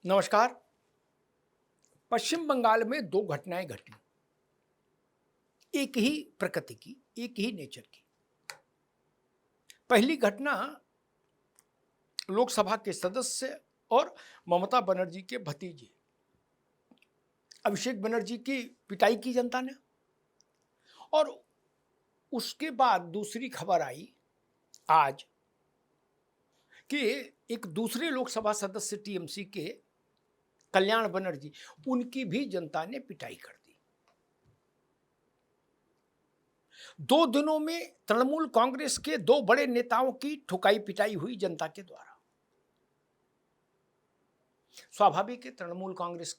नमस्कार। पश्चिम बंगाल में दो घटनाएं घटी, एक ही प्रकृति की, एक ही नेचर की। पहली घटना लोकसभा के सदस्य और ममता बनर्जी के भतीजे अभिषेक बनर्जी की पिटाई की जनता ने, और उसके बाद दूसरी खबर आई आज कि एक दूसरे लोकसभा सदस्य टीएमसी के कल्याण बनर्जी, उनकी भी जनता ने पिटाई कर दी। 2 दिनों में तृणमूल कांग्रेस के दो बड़े नेताओं की ठुकाई पिटाई हुई जनता के द्वारा। स्वाभाविक है, तृणमूल कांग्रेस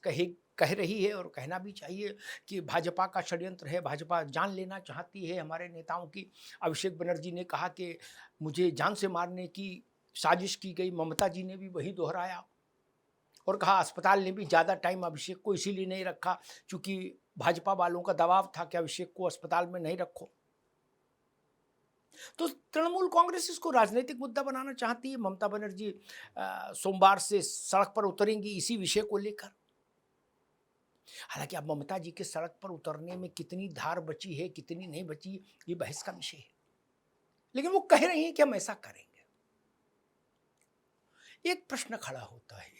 कह रही है और कहना भी चाहिए कि भाजपा का षड्यंत्र है, भाजपा जान लेना चाहती है हमारे नेताओं की। अभिषेक बनर्जी ने कहा कि मुझे जान से मारने की साजिश की गई। ममता जी ने भी वही दोहराया और कहा अस्पताल ने भी ज़्यादा टाइम अभिषेक को इसीलिए नहीं रखा क्योंकि भाजपा वालों का दबाव था कि अभिषेक को अस्पताल में नहीं रखो। तो तृणमूल कांग्रेस इसको राजनीतिक मुद्दा बनाना चाहती है। ममता बनर्जी सोमवार से सड़क पर उतरेंगी इसी विषय को लेकर। हालांकि अब ममता जी के सड़क पर उतरने में कितनी धार बची है, कितनी नहीं बची, ये बहस का विषय है, लेकिन वो कह रही हैं कि हम ऐसा करेंगे। एक प्रश्न खड़ा होता है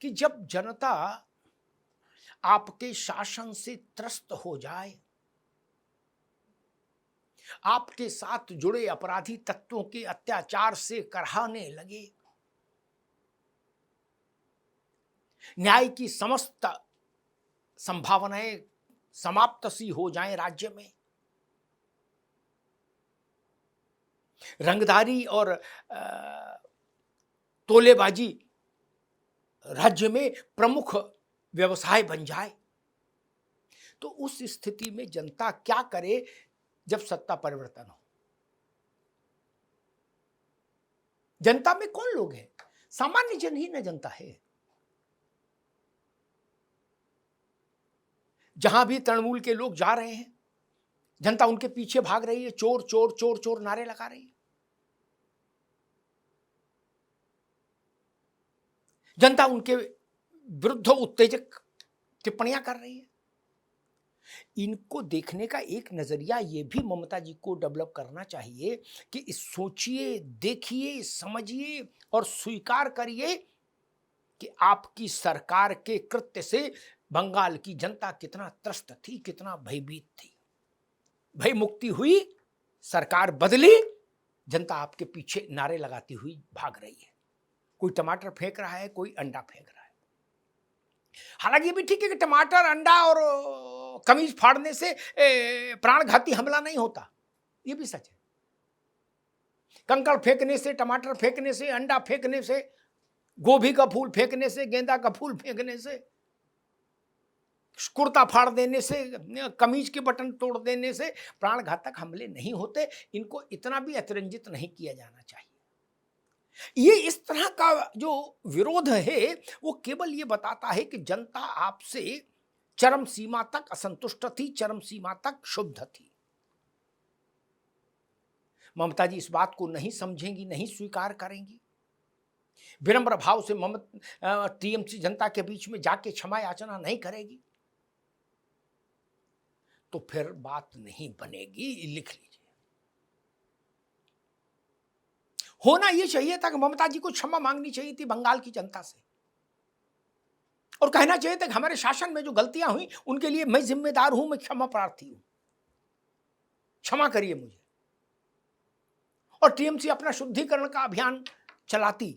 कि जब जनता आपके शासन से त्रस्त हो जाए, आपके साथ जुड़े अपराधी तत्वों के अत्याचार से कराहने लगे, न्याय की समस्त संभावनाएं समाप्त सी हो जाएं राज्य में, रंगदारी और तोलेबाजी राज्य में प्रमुख व्यवसाय बन जाए, तो उस स्थिति में जनता क्या करे जब सत्ता परिवर्तन हो? जनता में कौन लोग हैं? सामान्य जन ही न जनता है। जहां भी तृणमूल के लोग जा रहे हैं, जनता उनके पीछे भाग रही है, चोर चोर चोर चोर नारे लगा रही है। जनता उनके विरुद्ध उत्तेजक टिप्पणियां कर रही है। इनको देखने का एक नजरिया ये भी ममता जी को डेवलप करना चाहिए कि सोचिए, देखिए, समझिए और स्वीकार करिए कि आपकी सरकार के कृत्य से बंगाल की जनता कितना त्रस्त थी, कितना भयभीत थी। भय मुक्ति हुई, सरकार बदली, जनता आपके पीछे नारे लगाती हुई भाग रही है। कोई टमाटर फेंक रहा है, कोई अंडा फेंक रहा है। हालांकि ये भी ठीक है कि टमाटर, अंडा और कमीज फाड़ने से प्राणघाती हमला नहीं होता, ये भी सच है। कंकड़ फेंकने से, टमाटर फेंकने से, अंडा फेंकने से, गोभी का फूल फेंकने से, गेंदा का फूल फेंकने से, कुर्ता फाड़ देने से, कमीज के बटन तोड़ देने से प्राणघातक हमले नहीं होते। इनको इतना भी अतिरंजित नहीं किया जाना चाहिए। ये इस तरह का जो विरोध है वो केवल ये बताता है कि जनता आपसे चरम सीमा तक असंतुष्ट थी, चरम सीमा तक क्षुब्ध थी। ममता जी इस बात को नहीं समझेंगी, नहीं स्वीकार करेंगी, विनम्र भाव से टीएमसी जनता के बीच में जाके क्षमा याचना नहीं करेगी, तो फिर बात नहीं बनेगी। लिख लीजिए। होना यह चाहिए था कि ममता जी को क्षमा मांगनी चाहिए थी बंगाल की जनता से और कहना चाहिए था कि हमारे शासन में जो गलतियां हुई उनके लिए मैं जिम्मेदार हूं, मैं क्षमा प्रार्थी हूं, क्षमा करिए मुझे। और टीएमसी अपना शुद्धिकरण का अभियान चलाती।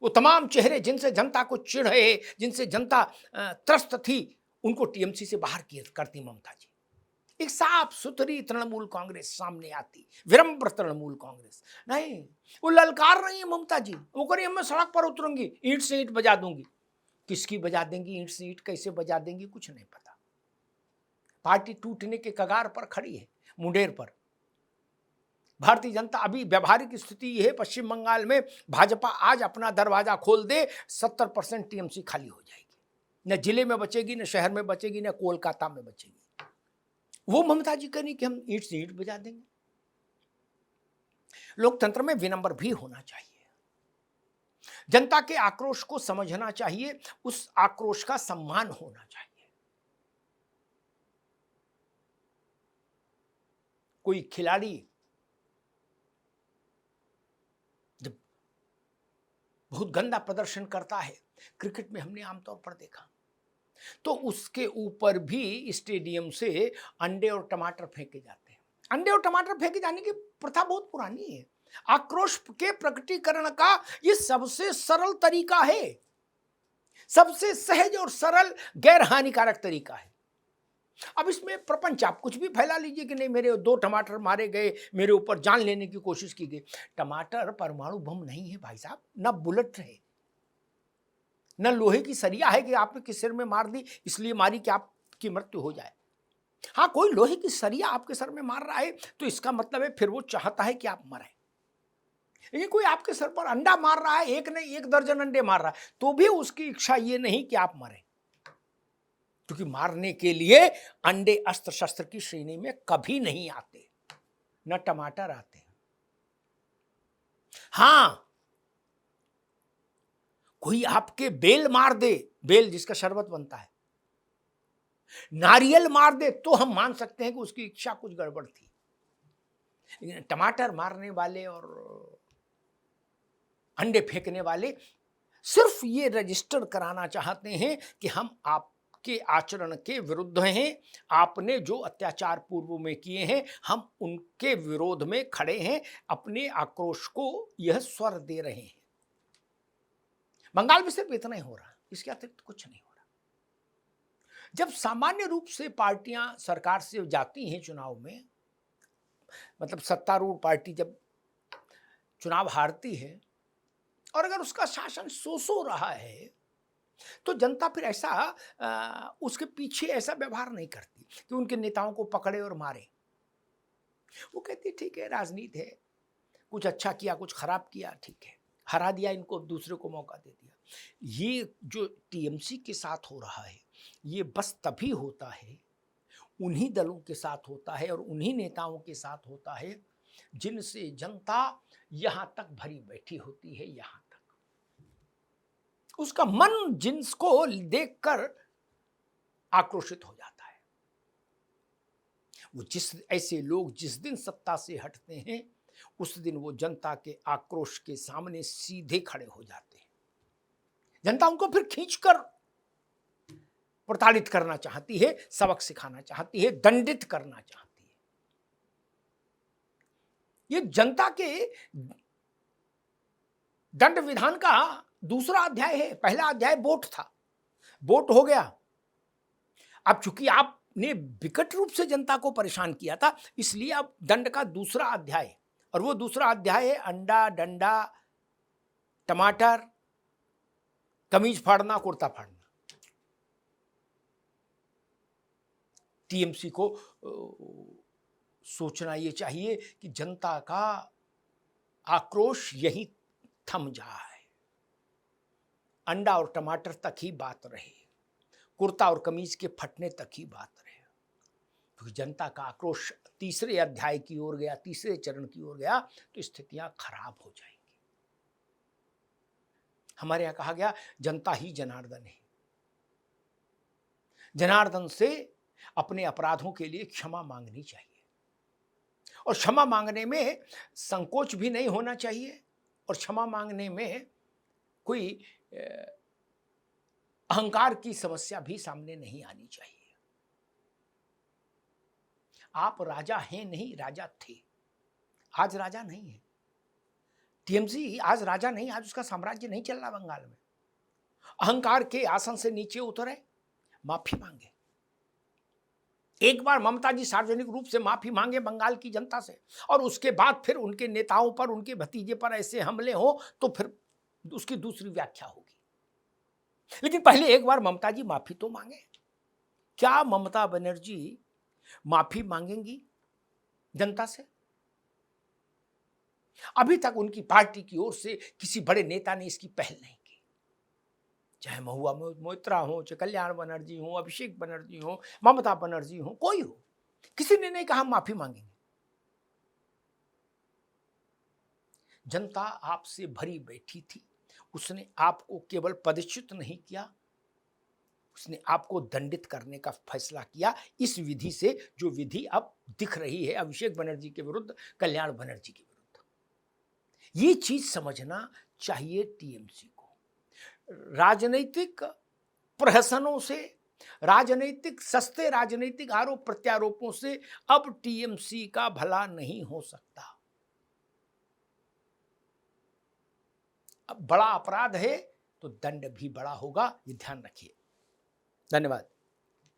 वो तमाम चेहरे जिनसे जनता को चिढ़ है, जिनसे जनता त्रस्त थी, उनको टीएमसी से बाहर करती ममता जी। एक साफ सुथरी तृणमूल कांग्रेस सामने आती, विनम्र तृणमूल कांग्रेस। नहीं, वो ललकार रही है ममता जी। वो कह रही है मैं सड़क पर उतरूंगी, ईंट से ईंट बजा दूंगी। किसकी बजा देंगी ईंट से ईंट, कैसे बजा देंगी, कुछ नहीं पता। पार्टी टूटने के कगार पर खड़ी है, मुंडेर पर। भारतीय जनता अभी व्यावहारिक स्थिति यह है, पश्चिम बंगाल में भाजपा आज अपना दरवाजा खोल दे, 70% टीएमसी खाली हो जाएगी। न जिले में बचेगी, न शहर में बचेगी, न कोलकाता में बचेगी। वो ममता जी कह रही कि हम ईंट से ईंट बजा देंगे। लोकतंत्र में विनम्र भी होना चाहिए। जनता के आक्रोश को समझना चाहिए, उस आक्रोश का सम्मान होना चाहिए। कोई खिलाड़ी जब बहुत गंदा प्रदर्शन करता है, क्रिकेट में हमने आमतौर पर देखा, तो उसके ऊपर भी स्टेडियम से अंडे और टमाटर फेंके जाते हैं। अंडे और टमाटर फेंके जाने की प्रथा बहुत पुरानी है। आक्रोश के प्रकटीकरण का ये सबसे सरल तरीका है, सबसे सहज और सरल गैर हानिकारक तरीका है। अब इसमें प्रपंच आप कुछ भी फैला लीजिए कि नहीं मेरे 2 टमाटर मारे गए, मेरे ऊपर जान लेने की कोशिश की गई। टमाटर परमाणु बम नहीं है भाई साहब, ना बुलेट है, न लोहे की सरिया है कि आपने किस सिर में मार दी इसलिए मारी कि आपकी मृत्यु हो जाए। हाँ, कोई लोहे की सरिया आपके सर में मार रहा है तो इसका मतलब है फिर वो चाहता है कि आप मरें। लेकिन कोई आपके सर पर अंडा मार रहा है, एक नहीं 1 दर्जन अंडे मार रहा है, तो भी उसकी इच्छा ये नहीं कि आप मरें, क्योंकि मारने के लिए अंडे अस्त्र शस्त्र की श्रेणी में कभी नहीं आते, न टमाटर आते। हां, कोई आपके बेल मार दे, बेल जिसका शरबत बनता है, नारियल मार दे तो हम मान सकते हैं कि उसकी इच्छा कुछ गड़बड़ थी। टमाटर मारने वाले और अंडे फेंकने वाले सिर्फ ये रजिस्टर कराना चाहते हैं कि हम आपके आचरण के विरुद्ध हैं, आपने जो अत्याचार पूर्व में किए हैं हम उनके विरोध में खड़े हैं, अपने आक्रोश को यह स्वर दे रहे हैं। बंगाल में सिर्फ इतना ही हो रहा है, इसके अतिरिक्त कुछ नहीं हो रहा। जब सामान्य रूप से पार्टियां सरकार से जाती हैं चुनाव में, मतलब सत्तारूढ़ पार्टी जब चुनाव हारती है और अगर उसका शासन सो रहा है तो जनता फिर ऐसा उसके पीछे ऐसा व्यवहार नहीं करती कि उनके नेताओं को पकड़े और मारे। वो कहती ठीक है, राजनीति है, कुछ अच्छा किया कुछ खराब किया, ठीक है, हरा दिया इनको, अब दूसरे को मौका दे दिया। ये जो टीएमसी के साथ हो रहा है ये बस तभी होता है, उन्हीं दलों के साथ होता है और उन्हीं नेताओं के साथ होता है जिनसे जनता यहां तक भरी बैठी होती है, यहां तक उसका मन जिनको देखकर आक्रोशित हो जाता है। वो ऐसे लोग जिस दिन सत्ता से हटते हैं उस दिन वो जनता के आक्रोश के सामने सीधे खड़े हो जाते हैं। जनता उनको फिर खींचकर प्रताड़ित करना चाहती है, सबक सिखाना चाहती है, दंडित करना चाहती है। ये जनता के दंड विधान का दूसरा अध्याय है। पहला अध्याय वोट था, वोट हो गया। अब चूंकि आपने विकट रूप से जनता को परेशान किया था इसलिए अब दंड का दूसरा अध्याय, और वो दूसरा अध्याय है अंडा डंडा टमाटर, कमीज फाड़ना कुर्ता फाड़ना। टीएमसी को सोचना ये चाहिए कि जनता का आक्रोश यही थम जाए, अंडा और टमाटर तक ही बात रहे, कुर्ता और कमीज के फटने तक ही बात रहे, क्योंकि जनता का आक्रोश तीसरे अध्याय की ओर गया, तीसरे चरण की ओर गया तो स्थितियां खराब हो जाएंगी। हमारे यहां कहा गया जनता ही जनार्दन है। जनार्दन से अपने अपराधों के लिए क्षमा मांगनी चाहिए और क्षमा मांगने में संकोच भी नहीं होना चाहिए और क्षमा मांगने में कोई अहंकार की समस्या भी सामने नहीं आनी चाहिए। आप राजा हैं नहीं, राजा थे, आज राजा नहीं है। टीएमसी आज राजा नहीं, आज उसका साम्राज्य नहीं चल रहा बंगाल में। अहंकार के आसन से नीचे उतरे, माफी मांगे। एक बार ममता जी सार्वजनिक रूप से माफी मांगे बंगाल की जनता से और उसके बाद फिर उनके नेताओं पर, उनके भतीजे पर ऐसे हमले हो तो फिर उसकी दूसरी व्याख्या होगी। लेकिन पहले एक बार ममता जी माफी तो मांगे। क्या ममता बनर्जी माफी मांगेंगी जनता से? अभी तक उनकी पार्टी की ओर से किसी बड़े नेता ने इसकी पहल नहीं की, चाहे महुआ मोइत्रा हो, चाहे कल्याण बनर्जी हो, अभिषेक बनर्जी हो, ममता बनर्जी हो, कोई हो, किसी ने नहीं कहा माफी मांगेंगे। जनता आपसे भरी बैठी थी, उसने आपको केवल पदच्युत नहीं किया, उसने आपको दंडित करने का फैसला किया इस विधि से, जो विधि अब दिख रही है अभिषेक बनर्जी के विरुद्ध, कल्याण बनर्जी के विरुद्ध। ये चीज समझना चाहिए टीएमसी को। राजनीतिक प्रहसनों से, राजनीतिक सस्ते राजनीतिक आरोप प्रत्यारोपों से अब टीएमसी का भला नहीं हो सकता। अब बड़ा अपराध है तो दंड भी बड़ा होगा, ये ध्यान रखिए। धन्यवाद।